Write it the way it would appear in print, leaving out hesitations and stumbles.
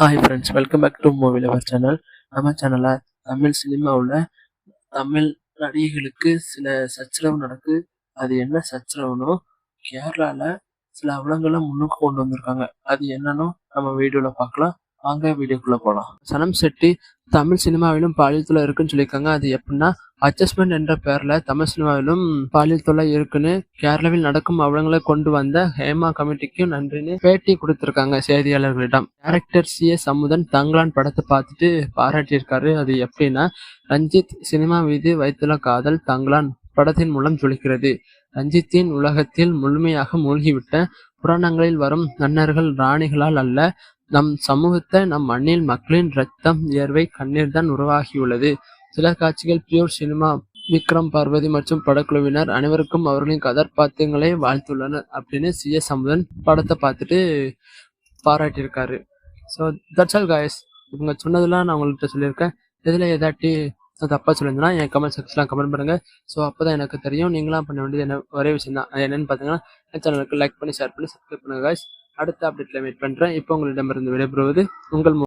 Hi friends, welcome back to movie lover channel. நம்ம சேனலில் தமிழ் சினிமாவில் தமிழ் நடிகைகளுக்கு சில சச்சரவு நடக்கு. அது என்ன சச்சரவுனோ கேரளாவில் சில அவலங்களை முன்னுக்கு கொண்டு வந்திருக்காங்க. அது என்னன்னு நம்ம வீடியோவில் பார்க்கலாம். வாங்க வீடியோக்குள்ளே போகலாம். சனம் செட்டி தமிழ் சினிமாவிலும் பாலியல் தொல்லை இருக்குன்னு சொல்லியிருக்காங்க. அது எப்படின்னா, அட்ஜஸ்ட்மெண்ட் என்ற பேரில் தமிழ் சினிமாவிலும் பாலியல் தொல்லை இருக்குன்னு கேரளாவில் நடக்கும் அவலங்களை கொண்டு வந்த ஹேமா கமிட்டிக்கும் நன்றின்னு பேட்டி கொடுத்திருக்காங்க செய்தியாளர்களிடம். டைரக்டர் CS அமுதன் தங்களான் படத்தை பார்த்துட்டு பாராட்டியிருக்காரு. அது எப்படின்னா, ரஞ்சித் சினிமா மீது வைத்துள்ள காதல் தங்களான் படத்தின் மூலம் ஜொலிக்கிறது. ரஞ்சித்தின் உலகத்தில் முழுமையாக மூழ்கிவிட்ட புராணங்களில் வரும் மன்னர்கள் ராணிகளால் அல்ல, நம் சமூகத்தை நம் மண்ணில் மக்களின் ரத்தம் வியர்வை கண்ணீர் தான் உருவாகியுள்ளது. சில காட்சிகள் பியூர் சினிமா. விக்ரம், பார்வதி மற்றும் படக்குழுவினர் அனைவருக்கும் அவர்களின் கதாபாத்திரங்களை வாழ்த்துள்ளனர் அப்படின்னு CS அமுதன் படத்தை பார்த்துட்டு பாராட்டியிருக்காரு. So that's all guys. இவங்க சொன்னதெல்லாம் நான் உங்கள்கிட்ட சொல்லியிருக்கேன். இதில் ஏதாட்டி தப்பாக சொல்லியிருந்தேன்னா என் கமெண்ட் செக்ஷனில் கமெண்ட் பண்ணுங்கள். ஸோ அப்போ தான் எனக்கு தெரியும். நீங்களாம் பண்ண வேண்டியது என்ன ஒரே விஷயம் தான். அது என்னென்னு பார்த்தீங்கன்னா, என் சேனலுக்கு லைக் பண்ணி ஷேர் பண்ணி சப்ஸ்கிரைப் பண்ணுங்கள் காய்ஸ். அடுத்த அப்டேட்டில் வெயிட் பண்ணுறேன். இப்போ உங்களிடமிருந்து விடைபெறுவது உங்கள்